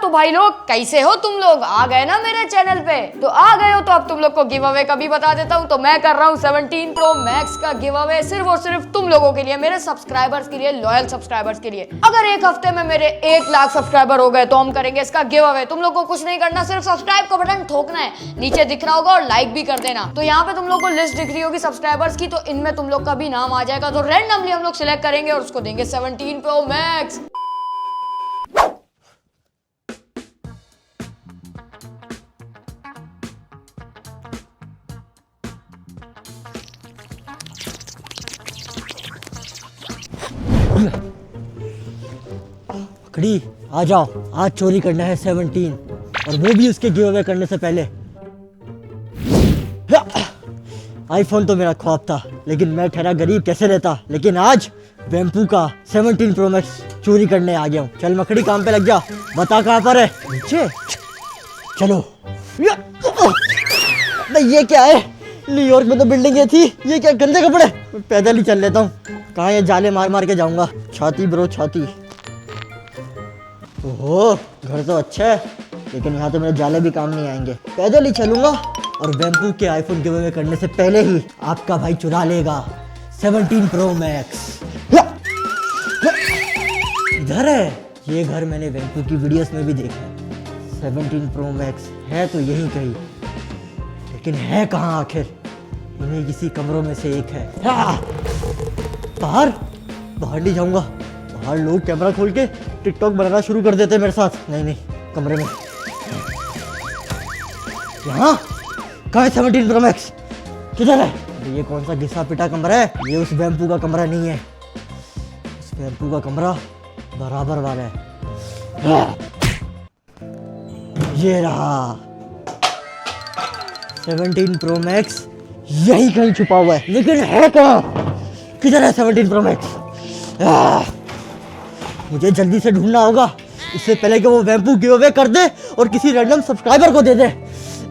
तो भाई लोग कैसे हो तुम लोग, आ गए ना मेरे चैनल पे। तो आ गए हो तो अब तुम लोग को गिव अवे का भी बता देता हूँ। तो मैं कर रहा हूँ 17 Pro Max का गिव अवे सिर्फ और सिर्फ तुम लोगों के लिए, मेरे सब्सक्राइबर्स के लिए, लॉयल सब्सक्राइबर्स के लिए। अगर एक हफ्ते में मेरे 1 लाख सब्सक्राइबर हो गए तो हम करेंगे इसका गिव अवे। तुम लोग को कुछ नहीं करना, सिर्फ सब्सक्राइब का बटन ठोकना है, नीचे दिख रहा होगा, और लाइक भी कर देना। तो यहाँ पे तुम लोग को लिस्ट दिख रही होगी सब्सक्राइबर्स की, तो इनमें तुम लोग का भी नाम आ जाएगा। तो रैंडमली हम लोग सिलेक्ट करेंगे और उसको देंगे 17 Pro Max। मकड़ी आ जाओ, आज चोरी करना है 17, और वो भी उसके गिव अवे करने से पहले। आईफोन तो मेरा ख्वाब था, लेकिन मैं ठहरा गरीब कैसे रहता। लेकिन आज वेम्पू का 17 Pro Max चोरी करने आ गया हूँ। चल मकड़ी काम पे लग जा, बता कहाँ पर है। नीचे चलो। ये क्या है, न्यूयॉर्क में तो बिल्डिंग ये थी, ये क्या गंदे कपड़े। मैं पैदल ही चल लेता हूँ, कहाँ ये जाले मार मार के जाऊंगा। छाती ब्रो छाती। ओहो घर तो अच्छा है, लेकिन यहाँ तो मेरे जाले भी काम नहीं आएंगे। पैदल ही चलूंगा, और वेम्पू के आईफोन गिव अवे करने से पहले ही आपका भाई चुरा लेगा 17 Pro Max। इधर है ये घर, मैंने वेम्पू की वीडियोस में भी देखा है। 17 Pro Max है तो यहीं कहीं, लेकिन है कहाँ आखिर। इन्हीं किसी कमरों में से एक है। बाहर बाहर नहीं जाऊंगा, बाहर लोग कैमरा खोल के टिकटॉक बनाना शुरू कर देते हैं मेरे साथ। नहीं नहीं, कमरे में। यहाँ कहाँ है 17 Pro Max, किधर है। ये कौन सा घिसा पिटा कमरा है, ये उस वेम्पू का कमरा नहीं है। उस वेम्पू का कमरा बराबर वाला है। ये रहा 17 Pro Max, यही कहीं छुपा हुआ है, लेकिन है कहाँ, किधर है 17 Pro Max। मुझे जल्दी से ढूंढना होगा, इससे पहले कि वो वेम्पू गिव अवे कर दे और किसी रैंडम सब्सक्राइबर को दे दे।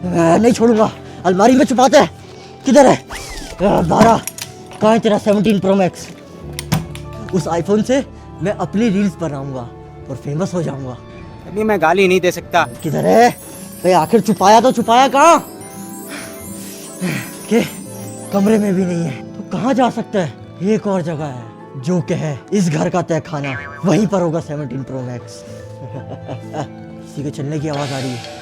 नहीं छोड़ूंगा, अलमारी में छुपाते हैं। किधर है 12, कहाँ है तेरा 17 Pro Max। उस आईफोन से मैं अपनी रील्स बनाऊंगा और फेमस हो जाऊंगा। अभी मैं गाली नहीं दे सकता। किधर है भाई, आखिर छुपाया तो छुपाया कहाँ। के कमरे में भी नहीं है, तो कहाँ जा सकता है। एक और जगह है जो कि है इस घर का तय खाना, वहीं पर होगा 17 Pro Max। किसी के चलने की आवाज आ रही है,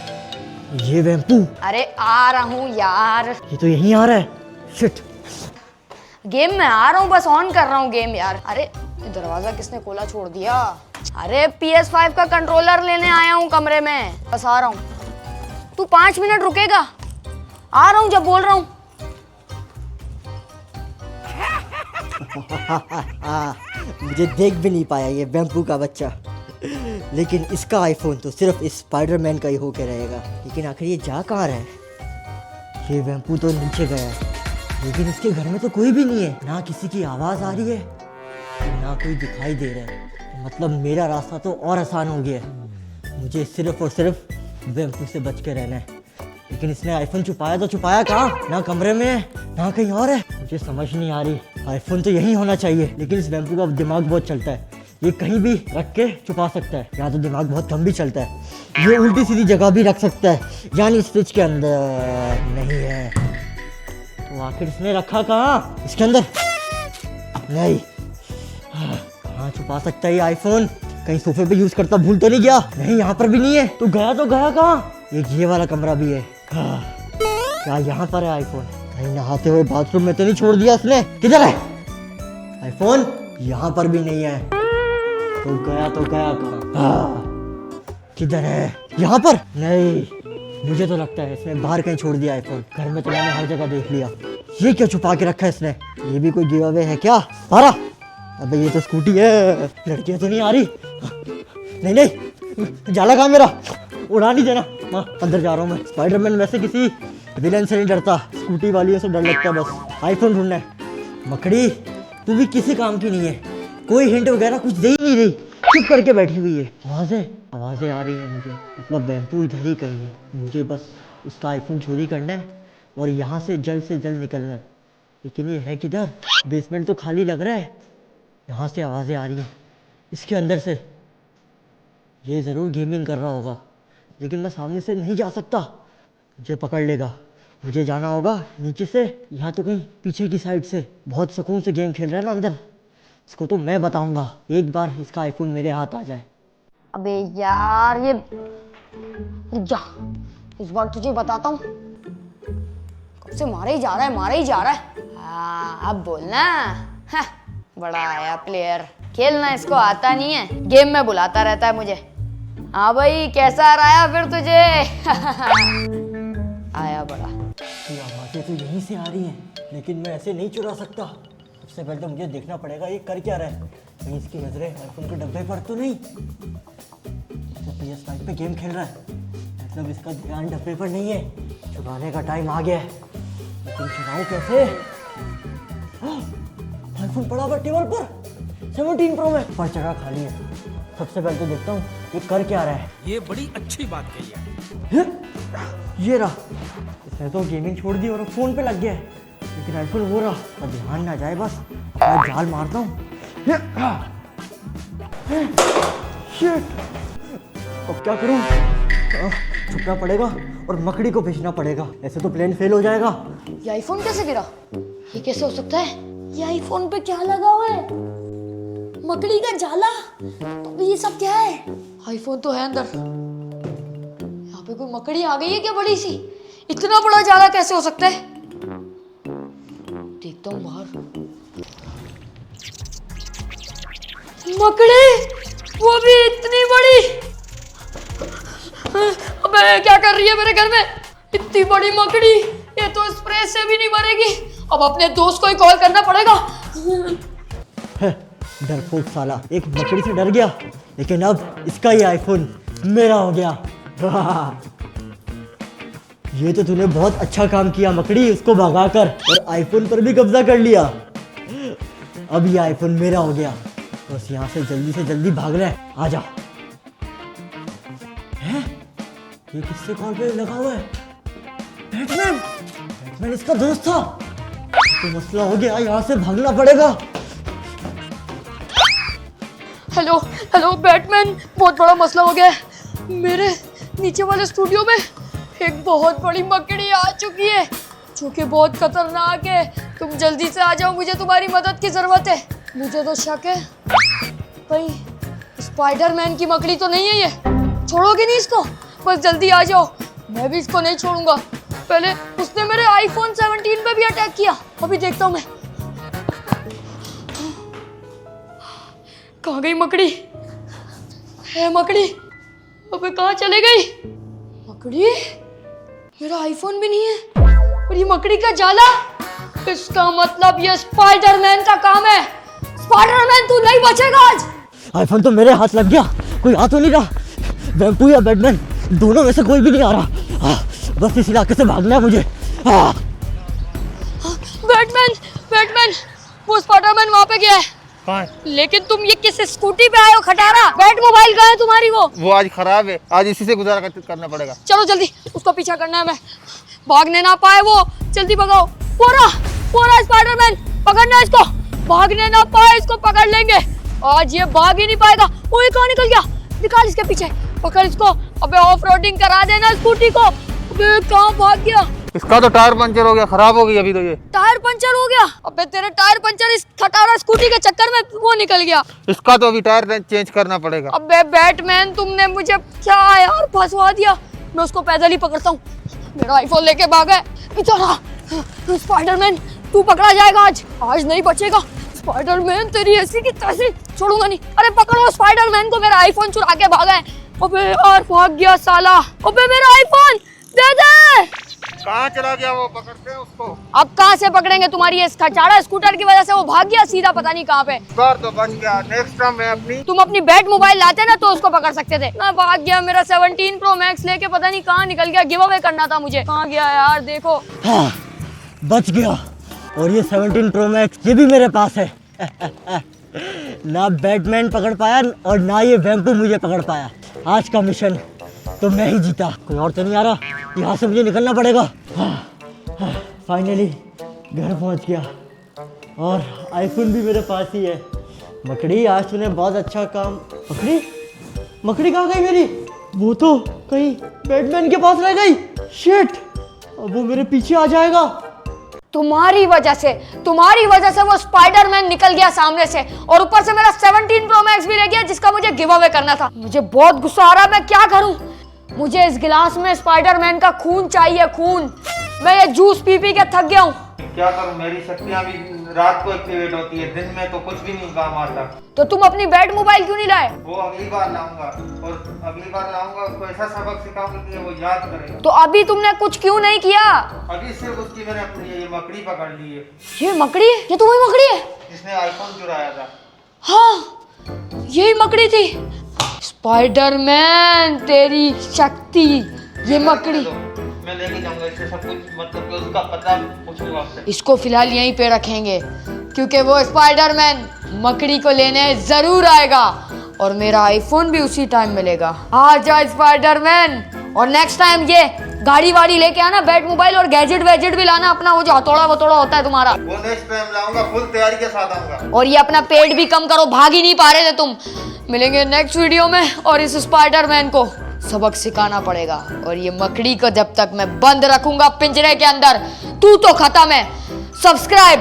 ये वेम्पू। अरे आ रहा हूँ यार, ये तो यहीं आ रहा है। शिट, गेम में आ रहा हूँ, बस ऑन कर रहा हूँ गेम यार। अरे दरवाजा किसने खोला छोड़ दिया। अरे PS5 का कंट्रोलर लेने आया हूँ कमरे में, बस आ रहा हूँ। तू 5 मिनट रुकेगा, आ रहा हूँ जब बोल रहा हूँ। मुझे देख भी नहीं पाया ये वेम्पू का बच्चा, लेकिन इसका आईफोन तो सिर्फ इस स्पाइडरमैन का ही होके रहेगा। लेकिन आखिर ये जा कहाँ रहा है। ये वेम्पू तो नीचे गया है, लेकिन इसके घर में तो कोई भी नहीं है, ना किसी की आवाज़ आ रही है, ना कोई दिखाई दे रहा है। मतलब मेरा रास्ता तो और आसान हो गया है, मुझे सिर्फ और सिर्फ वेम्पू से बच के रहना है। लेकिन इसने आईफोन छुपाया तो छुपाया कहाँ, ना कमरे में है ना कहीं और है। मुझे समझ नहीं आ रही, आईफोन तो यहीं होना चाहिए, लेकिन इस वेम्पू का दिमाग बहुत चलता है, ये कहीं भी रख के छुपा सकता है। या तो दिमाग बहुत कम भी चलता है, ये उल्टी सीधी जगह भी रख सकता है, यानी इस फ्रिज के अंदर नहीं है। तो आखिर इसने रखा कहाँ, इसके अंदर नहीं। कहाँ छुपा सकता है ये आईफोन, कहीं सोफे पे यूज करता भूल तो नहीं गया। नहीं यहाँ पर भी नहीं है, तो गया कहाँ। एक ये वाला कमरा भी है। क्या यहाँ पर है आईफोन, कहीं नहाते हुए बाथरूम में तो नहीं छोड़ दिया इसने। किधर है आईफोन, यहाँ पर भी नहीं है, तो गया कहाँ। किधर है, यहाँ पर नहीं। मुझे तो लगता है इसने बाहर कहीं छोड़ दिया आईफोन, घर में तो मैंने हर जगह देख लिया। ये क्या छुपा के रखा है इसने, ये भी कोई गिव अवे है क्या। अरे अबे ये तो स्कूटी है, लड़कियां तो नहीं आ रही। नहीं जाला कहाँ मेरा, उड़ा नहीं देना। हाँ अंदर जा रहा हूँ मैं। स्पाइडरमैन वैसे किसी विलेन से नहीं डरता, स्कूटी वालियों से डर लगता है बस। आईफोन ढूंढना है। मकड़ी तू भी किसी काम की नहीं है, कोई हिंट वगैरह कुछ दे ही नहीं रही, चुप करके बैठी हुई है। आवाज़ें आ रही है मुझे, मतलब वेम्पू इधर ही कहीं है। मुझे बस उसका आईफोन चोरी करना है और यहाँ से जल्द निकलना है। लेकिन ये है किधर, बेसमेंट तो खाली लग रहा है। यहाँ से आवाज़ें आ रही हैं, इसके अंदर से। ये ज़रूर गेमिंग कर रहा होगा। लेकिन मैं सामने से नहीं जा सकता, मुझे पकड़ लेगा। मुझे जाना होगा नीचे से, यहाँ तो कहीं पीछे की साइड से। बहुत सुकून से गेम खेल रहा है ना अंदर, इसको तो मैं बताऊंगा एक बार इसका आईफोन मेरे हाथ आ जाए। अबे यार ये जा, इस बार तुझे बताता हूँ। कब से मारे ही जा रहा है, मारे ही जा रहा है। हाँ, अब बोलना। हाँ, बड़ा आया प्लेयर, खेलना इसको आता नहीं है, गेम में बुलाता रहता है मुझे। हाँ भाई, कैसा रहा फिर तुझे? आया बड़ा। ये आवाज़ें तो यहीं से आ रही हैं, लेकिन मैं ऐसे नहीं चुरा सकता। सबसे पहले तो मुझे देखना पड़ेगा ये कर क्या रहा है। कहीं इसकी नजरें आईफोन के डब्बे पर तो नहीं। तो PS5 पे गेम खेल रहा है, मतलब इसका ध्यान डब्बे पर नहीं है। चुराने का टाइम आ गया है, लेकिन चुराऊं कैसे? आईफोन पड़ा हुआ टेबल पर, 17 प्रो में, पर जगह खाली है। सबसे पहले तो देखता हूँ ये कर क्या रहा है। ये बड़ी अच्छी बात कही है। ये रहा, इसने तो गेमिंग छोड़ दी और फोन पे लग गया है, लेकिन आईफोन हो रहा, और ध्यान ना जाए बस। मैं जाल मारता हूँ। शिट, अब क्या करूँ? छुपना पड़ेगा और मकड़ी को भेजना पड़ेगा, ऐसे तो प्लेन फेल हो जाएगा। ये आईफोन कैसे गिरा? ये कैसे हो सकता है? ये आईफोन पे क्या लगा हुआ है? मकड़ी का जाला? तो ये सब क्या है? आईफोन तो है अंदर, यहाँ पे कोई मकड़ी आ गई है क्या बड़ी सी? इतना बड़ा जाला कैसे हो सकता है? देखता हूँ बाहर। मकड़ी, वो भी इतनी बड़ी। अबे क्या कर रही है मेरे घर में? इतनी बड़ी मकड़ी, ये तो स्प्रे से भी नहीं मरेगी। अब अपने दोस्त को ही कॉल करना पड़ेगा। डरपोक साला, एक मकड़ी से डर गया, लेकिन अब इसका ही आईफोन मेरा हो गया। ये तो तूने बहुत अच्छा काम किया मकड़ी, उसको भगाकर और आईफोन पर भी कब्जा कर लिया। अब ये आईफोन मेरा हो गया, बस यहाँ से जल्दी भागना है। आजा। हैं? ये किससे कॉल पे लगा हुआ है? बैटमैन, बैटमैन इसका दोस्त था। तो मसला हो गया, यहाँ से भागना पड़ेगा। हेलो हेलो बैटमैन, बहुत बड़ा मसला हो गया है। मेरे नीचे वाले स्टूडियो में एक बहुत बड़ी मकड़ी आ चुकी है, जो कि बहुत खतरनाक है। तुम जल्दी से आ जाओ, मुझे तुम्हारी मदद की जरूरत है। मुझे तो शक है भाई, स्पाइडरमैन की मकड़ी तो नहीं है ये। छोड़ोगे नहीं इसको? बस जल्दी आ जाओ, मैं भी इसको नहीं छोड़ूंगा। पहले उसने मेरे आईफोन 17 पे भी अटैक किया, अभी देखता हूँ मैं। कहाँ गई मकड़ी? है मकड़ी? अबे कहाँ चले गई मकड़ी? मेरा आईफोन भी नहीं है और ये मकड़ी का जाला। इसका मतलब ये स्पाइडरमैन का काम है। स्पाइडरमैन तू नहीं बचेगा आज। आईफोन तो मेरे हाथ लग गया, कोई आ तो नहीं रहा। वैम्पू या बैटमैन, दोनों में से कोई भी नहीं आ रहा। बस इस इलाके से भागना है मुझे। बैटमैन, वो स्पाइडरमैन वहाँ पे गया है। कहाँ है? लेकिन तुम ये किस स्कूटी पे आए हो खटारा? बैट मोबाइल कहाँ है तुम्हारी? वो आज खराब है, आज इसी से गुजारा करना पड़ेगा। चलो जल्दी, उसको पीछा करना है मैं, भागने ना पाए वो। जल्दी भगाओ। पूरा स्पाइडरमैन, पकड़ना इसको, भागने ना पाए इसको पकड़ लेंगे। आज ये भाग ही नहीं पाएगा। वो ये कहाँ निकल गया? निकाल इसके पीछे, पकड़ इसको। अबे ऑफ रोडिंग करा देना स्कूटी को। अबे कहाँ भाग गया? इसका तो टायर पंचर हो गया, खराब हो गई अभी तो ये। टायर पंचर हो गया? अबे तेरे टायर पंचर इस खटारा स्कूटी के चक्कर में वो निकल गया। इसका तो अभी टायर चेंज करना पड़ेगा। अबे बैटमैन, तुमने मुझे क्या यार फंसवा दिया। मैं उसको पैदल ही पकड़ता हूँ, मेरा आईफोन लेके भागा है बेचारा। स्पाइडरमैन तू पकड़ा जाएगा आज नहीं बचेगा। स्पाइडरमैन तेरी ऐसी की तैसी छोड़ूंगा नहीं। अरे पकड़ो स्पाइडरमैन को, मेरा आईफोन चुरा के भागा है। अबे यार भाग गया साला। अबे मेरा आईफोन दे दे। कहाँ चला गया वो? पकड़ते हैं उसको। अब कहाँ से पकड़ेंगे? तुम्हारी इस खचाड़ा स्कूटर की वजह से वो भाग गया सीधा, पता नहीं कहाँ पे। बार तो बच गया, नेक्स्ट टाइम मैं तुम अपनी बैट मोबाइल लाते ना तो उसको पकड़ सकते थे ना। भाग गया मेरा 17 प्रो मैक्स लेके, पता नहीं कहाँ निकल गया। गिव अवे करना था मुझे, कहाँ गया यार? देखो हाँ, बच गया। और ये 17 प्रो मैक्स ये भी मेरे पास है। ना बैटमैन पकड़ पाया और ना ये वैम्पू मुझे पकड़ पाया। आज का मिशन तो मैं ही जीता, कोई और तो नहीं आ रहा। यहाँ से मुझे निकलना पड़ेगा। फाइनली घर पहुँच गया और आईफोन भी मेरे पास ही है। मकड़ी, आज तूने बहुत अच्छा काम। मकड़ी कहाँ गई मेरी? वो तो कहीं बैटमैन के पास रह गई। शिट, अब वो मेरे पीछे आ जाएगा। तुम्हारी वजह से वो स्पाइडरमैन निकल गया सामने से, और ऊपर से मेरा 17 प्रो मैक्स भी रह गया जिसका मुझे गिव अवे करना था। मुझे बहुत गुस्सा आ रहा है, मैं क्या करूं? मुझे इस गिलास में स्पाइडरमैन का खून चाहिए, खून। मैं ये जूस पी के थक गया हूं। क्या करूं, मेरी शक्तियां भी रात को एक्टिवेट होती है, दिन में तो कुछ भी नहीं काम आता। तो तुम अपनी बैट मोबाइल क्यों नहीं लाए? वो अगली बार लाऊंगा, और अगली बार लाऊंगा उसको ऐसा सबक सिखाऊंगा कि वो याद करेगा। तो अभी तुमने कुछ क्यों नहीं किया? अभी सिर्फ उसकी मैंने अपनी ये मकड़ी पकड़ ली है, ये मकड़ी है? ये तो वही मकड़ी है। जिसने आईफोन चुराया था। हाँ, यही मकड़ी थी। स्पाइडरमैन, तेरी शक्ति, ये मकड़ी। मैं लेके जाऊंगा इससे सब कुछ, मतलब कि उसका पता पूछूंगा उससे। इसको फिलहाल यहीं पे रखेंगे, क्योंकि वो स्पाइडरमैन मकड़ी को लेने जरूर आएगा, और मेरा आईफोन भी उसी टाइम मिलेगा। आ जा स्पाइडरमैन, और नेक्स्ट टाइम ये गाड़ी वाड़ी लेके आना, बैट मोबाइल और गैजेट वैजेट भी लाना अपना, वो जो हथौड़ा वथौड़ा होता है तुम्हारा, वो नेक्स्ट टाइम लाऊंगा, फुल तैयारी के साथ आऊंगा। और ये अपना पेट भी कम करो, भाग ही नहीं पा रहे थे तुम। मिलेंगे नेक्स्ट वीडियो में, और इस स्पाइडरमैन को सबक सिखाना पड़ेगा, और ये मकड़ी को जब तक मैं बंद रखूंगा पिंजरे के अंदर, तू तो खत्म है। सब्सक्राइब